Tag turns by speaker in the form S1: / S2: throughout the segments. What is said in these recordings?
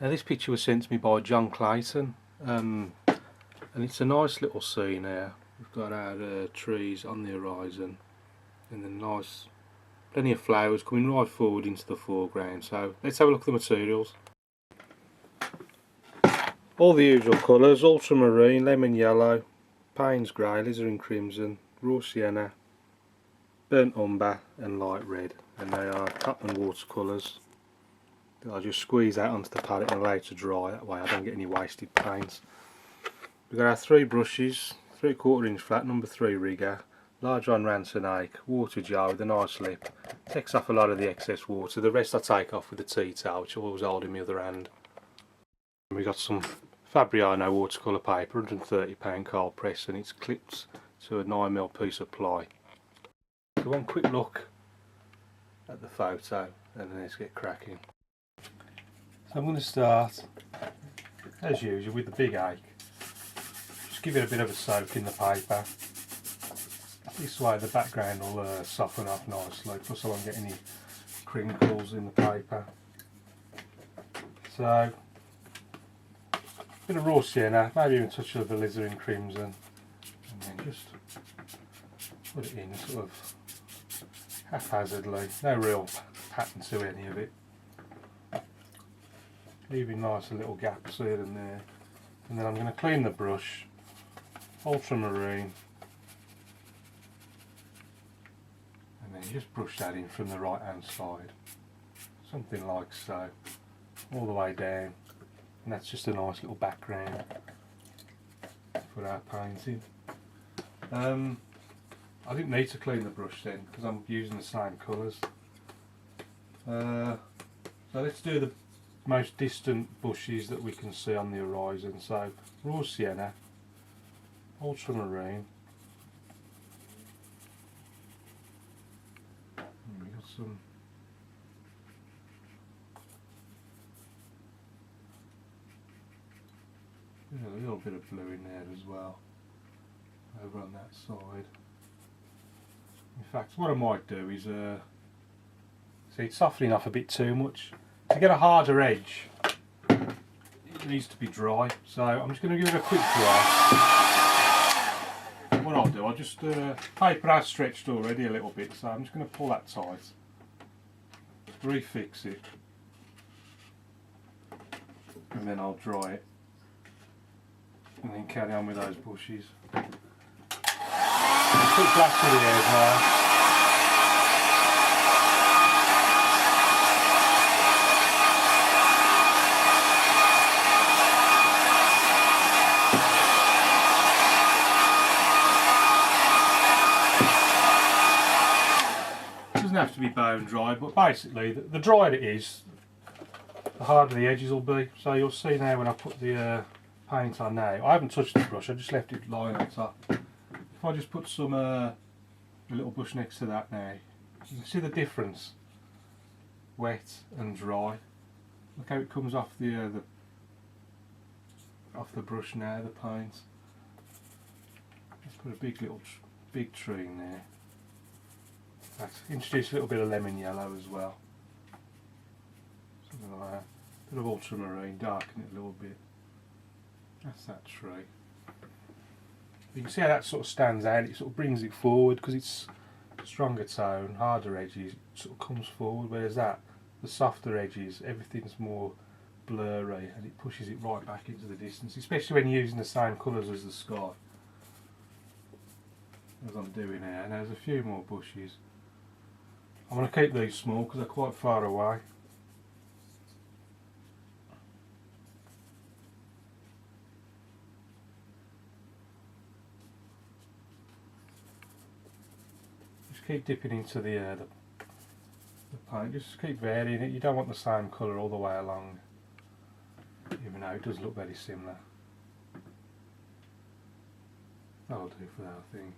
S1: Now this picture was sent to me by John Clayton, and it's a nice little scene here. We've got our trees on the horizon and then nice, plenty of flowers coming right forward into the foreground. So let's have a look at the materials. All the usual colours: ultramarine, lemon yellow, Payne's grey, alizarin crimson, raw sienna, burnt umber and light red, and they are Cotman watercolours. I'll just squeeze out onto the palette and allow it to dry, that way I don't get any wasted paints. We've got our 3 brushes, 3/4 inch flat, number 3 rigger, large on Ranson Ake, water jar with a nice lip, takes off a lot of the excess water, the rest I take off with the tea towel which I always hold in my other hand. And we've got some Fabriano Watercolour Paper, £130 cold press, and it's clipped to a 9mm piece of ply. So one quick look at the photo and then let's get cracking. So I'm going to start, as usual, with the big Ake. Just give it a bit of a soak in the paper. This way the background will soften up nicely, plus I won't get any crinkles in the paper. So, a bit of raw sienna, maybe even a touch of alizarin crimson, and then just put it in sort of haphazardly, no real pattern to any of it. Leaving nice little gaps here and there, and then I'm going to clean the brush, ultramarine, and then just brush that in from the right hand side, something like so, all the way down, and that's just a nice little background for our painting. I didn't need to clean the brush then because I'm using the same colours. So let's do the most distant bushes that we can see on the horizon. So raw sienna, ultramarine, and we got some a little bit of blue in there as well over on that side. In fact, what I might do is see, it's softening off a bit too much. To get a harder edge, it needs to be dry, so I'm just going to give it a quick dry. What I'll do, I'll just, paper has stretched already a little bit, so I'm just going to pull that tight, refix it, and then I'll dry it, and then carry on with those bushes. Quick blast of the air now. Doesn't have to be bone dry, but basically the drier it is, the harder the edges will be. So you'll see now when I put the paint on now, I haven't touched the brush, I just left it lying on top. If I just put some a little brush next to that now, you can see the difference, wet and dry. Look how it comes off the brush now, the paint. Let's put a big tree in there. Introduce a little bit of lemon yellow as well, something like that. A bit of ultramarine, darken it a little bit. That's that tree. You can see how that sort of stands out. It sort of brings it forward because it's stronger tone, harder edges. It sort of comes forward. Whereas that, the softer edges, everything's more blurry and it pushes it right back into the distance. Especially when you're using the same colours as the sky, as I'm doing here. And there's a few more bushes. I'm going to keep these small because they're quite far away. Just keep dipping into the paint, just keep varying it. You don't want the same colour all the way along, even though it does look very similar. That'll do for that, I think.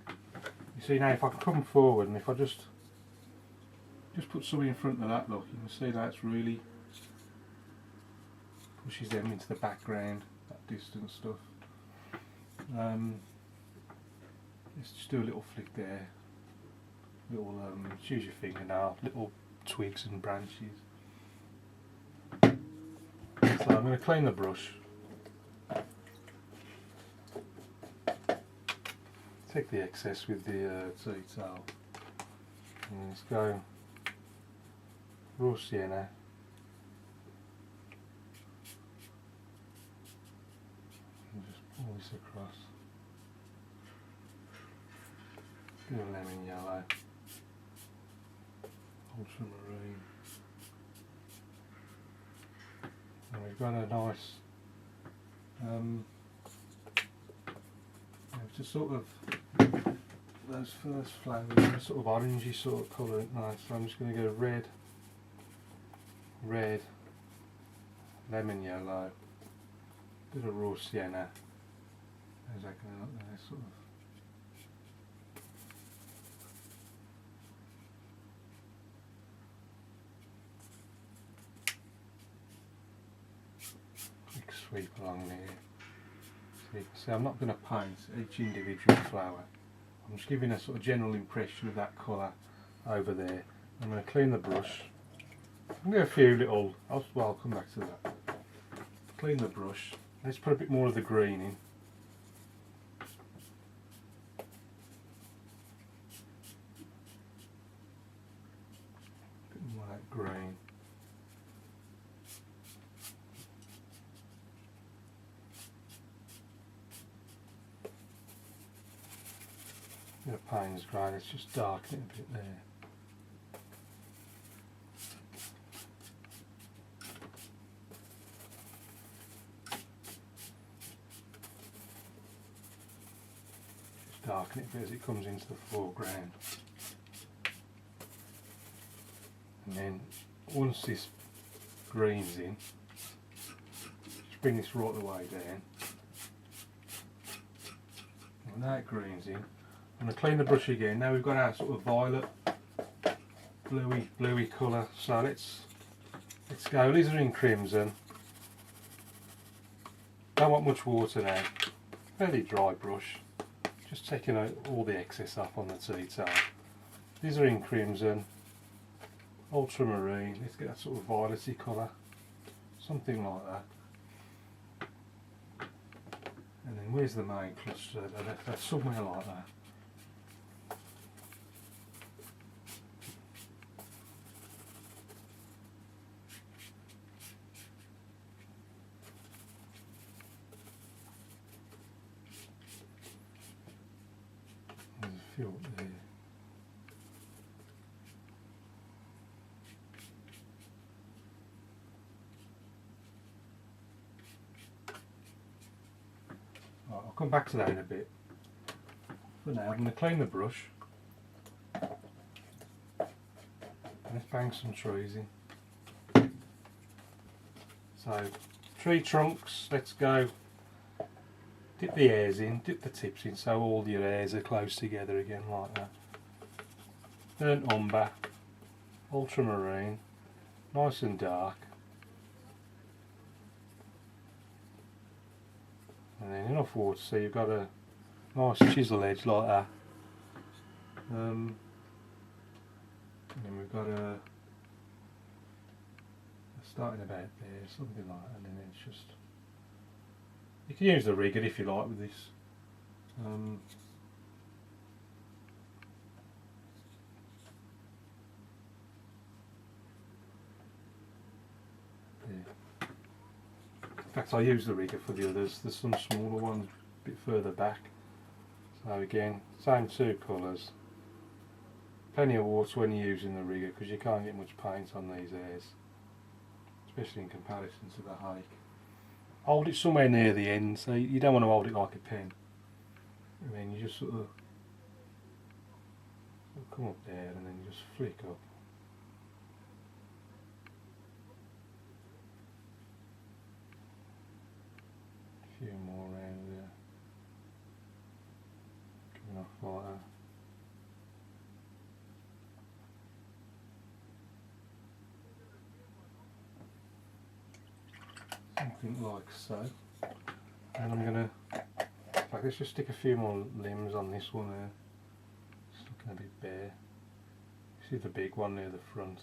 S1: You see now, if I come forward and if I just put something in front of that, look, you can see that's really pushes them into the background, that distant stuff. Let's just do a little flick there, little, choose your fingernail, little twigs and branches. So I'm going to clean the brush. Take the excess with the tea towel. And let's go raw sienna. And just pull this across. Bit of lemon yellow. Ultramarine. And we've got a nice just sort of those first flowers are sort of orangey sort of colour, isn't nice. So I'm just going to go red, lemon yellow, bit of raw sienna. How's that going to look there? Sort of. Quick sweep along there. So you can see I'm not going to paint each individual flower. I'm just giving a sort of general impression of that colour over there. I'm going to clean the brush. I'm going to do a few little, I'll come back to that. Clean the brush. Let's put a bit more of the green in. A bit more of that green. The Payne's grey, let's just darken it a bit there. Just darken it a bit as it comes into the foreground. And then once this green's in, just bring this right the way down. And now that green's in, I'm going to clean the brush again. Now we've got our sort of violet, bluey colour. So let's go. Alizarin crimson. Don't want much water now. Fairly dry brush. Just taking out all the excess up on the tea towel. Alizarin crimson, ultramarine. Let's get that sort of violety colour, something like that. And then where's the main cluster? That's somewhere like that. There's a few up there. Right, I'll come back to that in a bit. For now, I'm going to clean the brush. Let's bang some trees in. So, tree trunks, let's go. Dip the hairs in, dip the tips in so all your hairs are close together again like that. Burnt umber, ultramarine, nice and dark. And then enough water so you've got a nice chisel edge like that. And then we've got a starting about there, something like that, and then it's just, you can use the rigger if you like with this. In fact, I use the rigger for the others. There's some smaller ones a bit further back. So again, same two colours. Plenty of water when you're using the rigger because you can't get much paint on these hairs, especially in comparison to the hake. Hold it somewhere near the end, so you don't want to hold it like a pen. And then you just sort of come up there and then you just flick up. A few more around there. Coming off like that. Something like so. And I'm going to, let's just stick a few more limbs on this one there. It's looking a bit bare. See the big one near the front.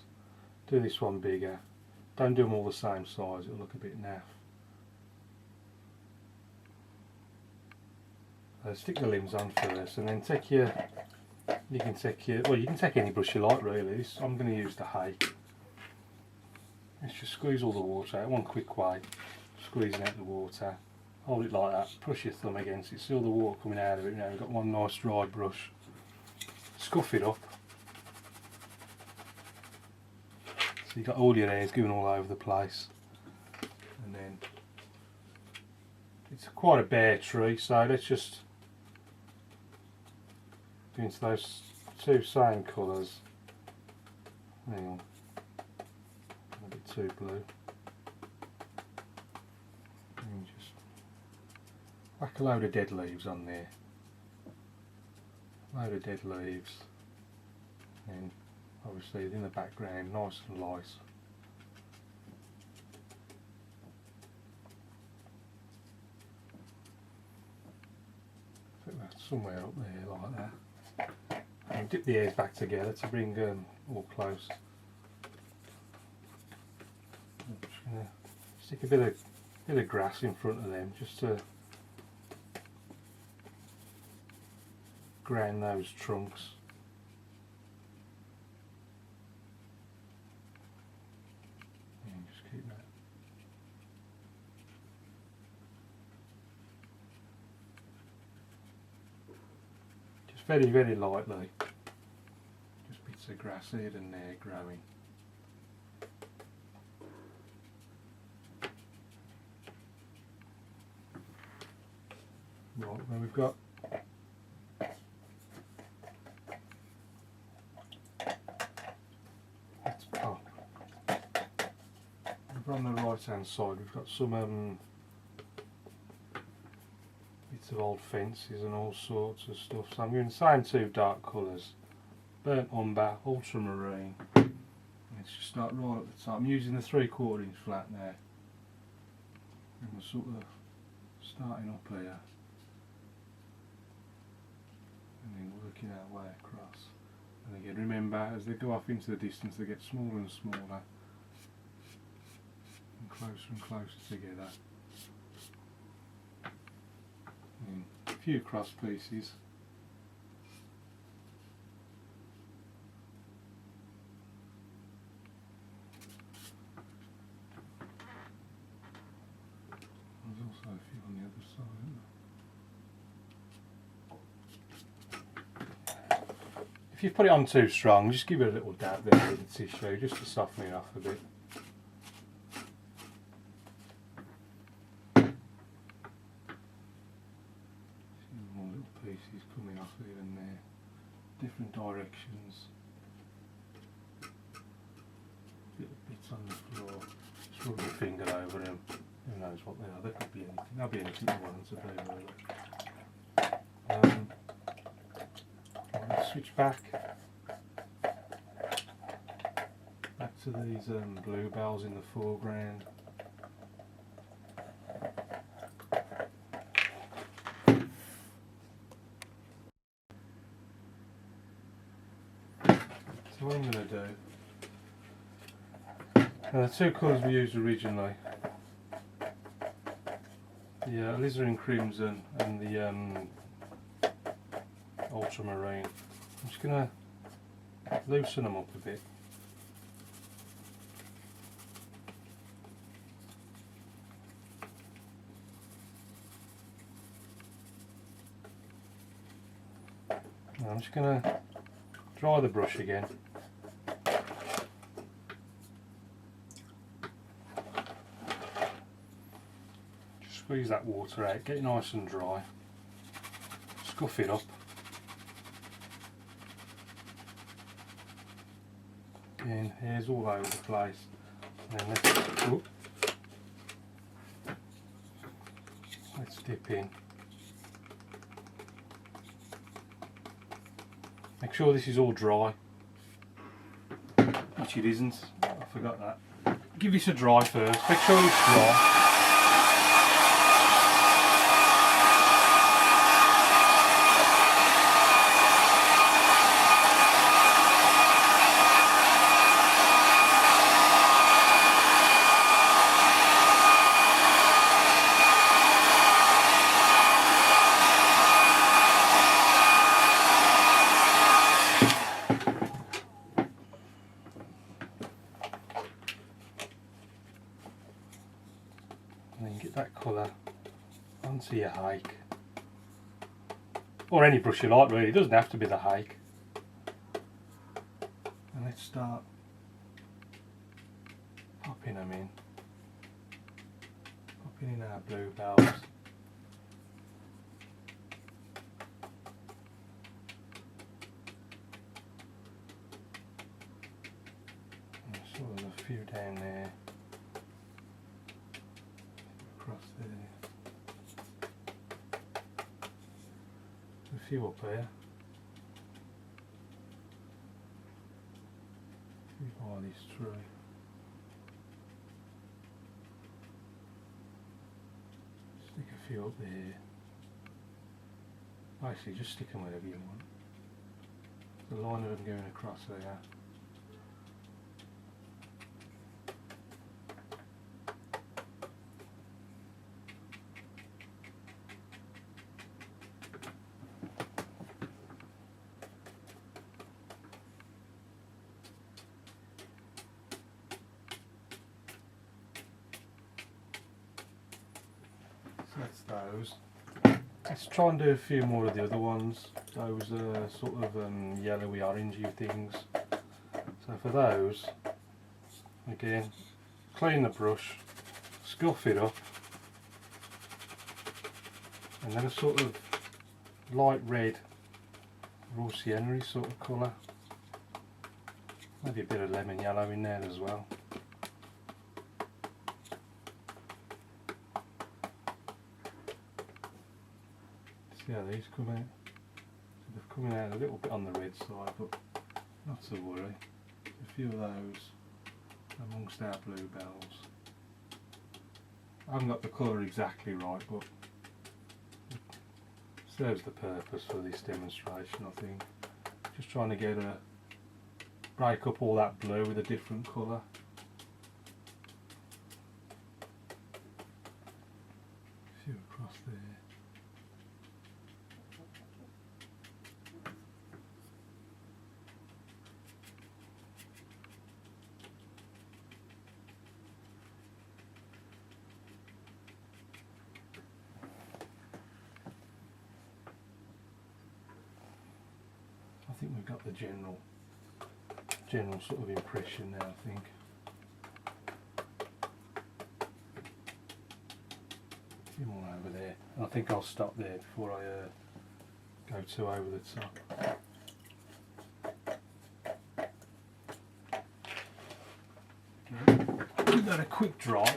S1: Do this one bigger. Don't do them all the same size, it'll look a bit naff. So stick the limbs on first, and then take your, you can take any brush you like really. I'm going to use the hay. Let's just squeeze all the water out, one quick way, squeezing out the water. Hold it like that, push your thumb against it, see all the water coming out of it. Now you've got one nice dry brush. Scuff it up. So you've got all your hairs going all over the place. And then, it's quite a bare tree, so let's just go into those two same colours. Hang on, a bit too blue. And just whack a load of dead leaves on there. Load of dead leaves, and obviously in the background, nice and light. Put that somewhere up there like that. And dip the hairs back together to bring them all close. I'm just going to stick a bit of grass in front of them just to ground those trunks. And just keep that. Just very, very lightly. Just bits of grass here and there growing. Right, then we've got on the right hand side we've got some bits of old fences and all sorts of stuff, so I'm using the same two dark colours, burnt umber, ultramarine. Let's just start right at the top. I'm using the 3/4 inch flat now, and we're sort of starting up here and then working our way across. And again, remember, as they go off into the distance they get smaller and smaller, closer and closer together. And a few cross pieces. There's also a few on the other side. If you put it on too strong, just give it a little dab there with the tissue just to soften it off a bit. Pieces coming off here and there, different directions, little bits on the floor. Just rub your finger over them. Who knows what they are? They could be anything. They'll be anything you want them to be, really. Let's switch back to these bluebells in the foreground. So what I'm going to do, now the two colours we used originally, the alizarin crimson and the ultramarine, I'm just going to loosen them up a bit. Now I'm just going to dry the brush again. Just squeeze that water out, get it nice and dry, scuff it up. Again, hairs all over the place. And then let's dip in. Make sure this is all dry, which it isn't. I forgot that. Give this a dry first. Make sure it's dry. get that colour onto your hake, or any brush you like really, it doesn't have to be the hake. And let's start popping them in, popping in our bluebells. And sort of a few down there, across there, a few up there. All these through. Stick a few up there. Actually, just stick them wherever you want. The line of them going across there. That's those. Let's try and do a few more of the other ones. Those are sort of yellowy orangey things. So for those, again, clean the brush, scuff it up, and then a sort of light red raw sienna sort of colour. Maybe a bit of lemon yellow in there as well. See how these come out. So they're coming out a little bit on the red side, but not to worry. A few of those amongst our bluebells. I haven't got the colour exactly right, but it serves the purpose for this demonstration, I think. Just trying to get break up all that blue with a different colour. A few across there. I think we've got the general sort of impression now, I think. A few more over there. And I think I'll stop there before I go too over the top. Okay. Give that a quick dry.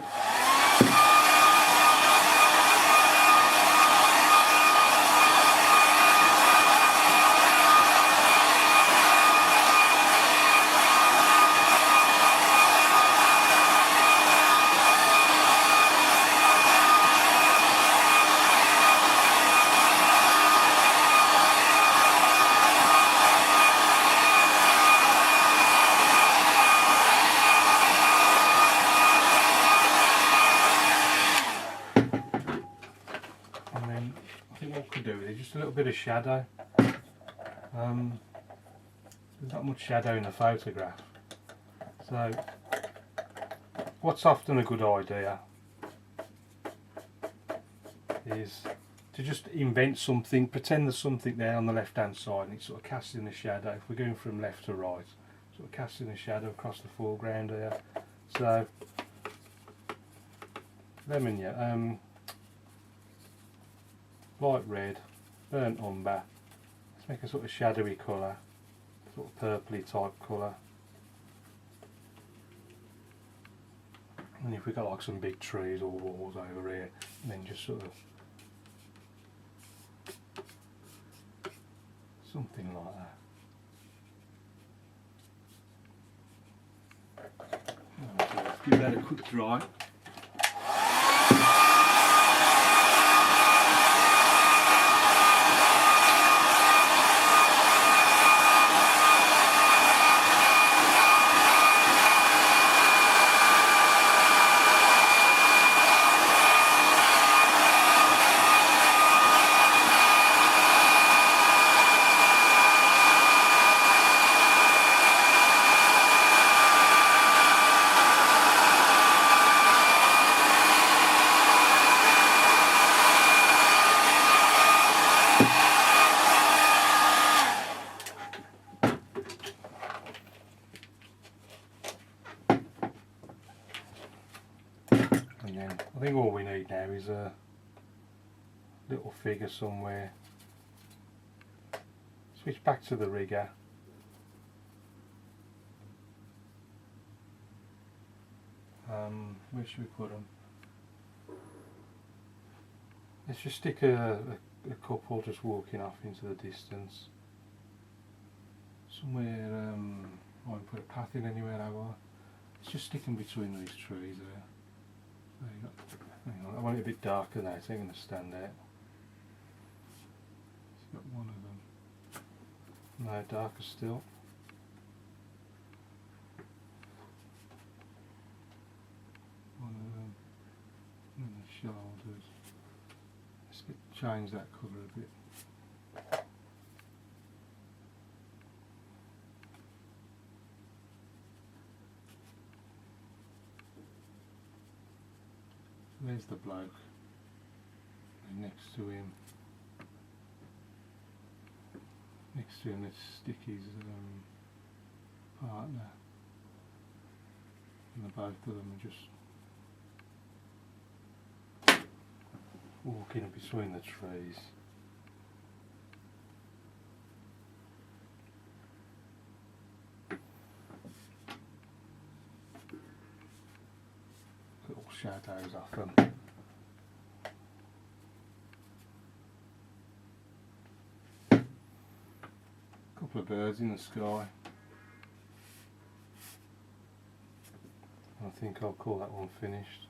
S1: Just a little bit of shadow. There's not much shadow in the photograph, so what's often a good idea is to just invent something, pretend there's something there on the left hand side and it's sort of casting a shadow. If we're going from left to right, sort of casting a shadow across the foreground here. So lemon, yeah, light red, burnt umber. Let's make a sort of shadowy colour, sort of purpley type colour. And if we've got like some big trees or walls over here, and then just sort of something like that. Give that a quick dry. and then I think all we need now is a little figure somewhere. Switch back to the rigger. Where should we put them? Let's just stick a couple just walking off into the distance. Somewhere, I won't put a path in anywhere, have I? Let's just stick them between these trees there. Hang on, I want it a bit darker now, it's not going to stand out. It's got one of them. No, darker still. One of them. And the shoulders. Let's change that colour a bit. There's the bloke, and next to him let's stick his partner, and the both of them are just walking between the trees. Little shadows off them. Couple of birds in the sky. I think I'll call that one finished.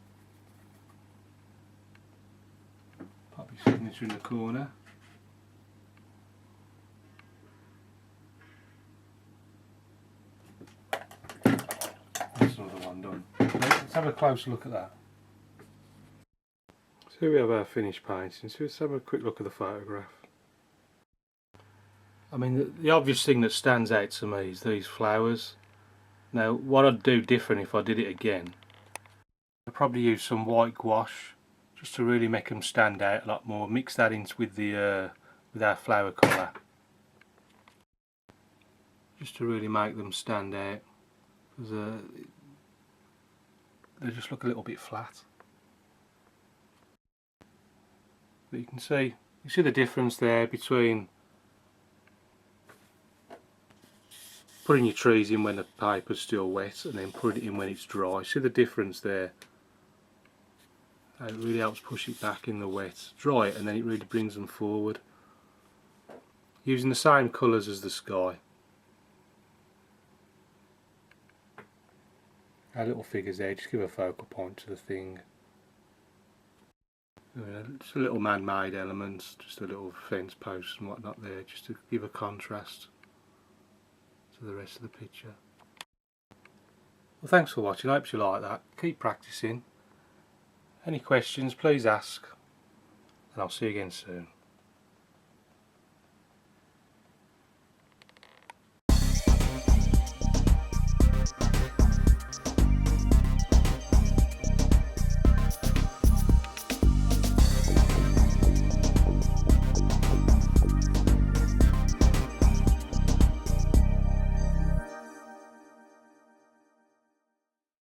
S1: Pop your signature in the corner. That's another one done. Let's have a closer look at that. So here we have our finished painting, so let's have a quick look at the photograph. I mean, the obvious thing that stands out to me is these flowers. Now, what I'd do different if I did it again, I'd probably use some white gouache just to really make them stand out a lot more. Mix that in with our flower colour, just to really make them stand out, because they just look a little bit flat. But you see the difference there between putting your trees in when the paper's still wet and then putting it in when it's dry. See the difference there? It really helps push it back in the wet. Dry it and then it really brings them forward. Using the same colours as the sky. Our little figures there, just give a focal point to the thing. Just a little man-made elements, just a little fence post and whatnot there, just to give a contrast to the rest of the picture. Well, thanks for watching. I hope you like that. Keep practicing. Any questions, please ask, and I'll see you again soon.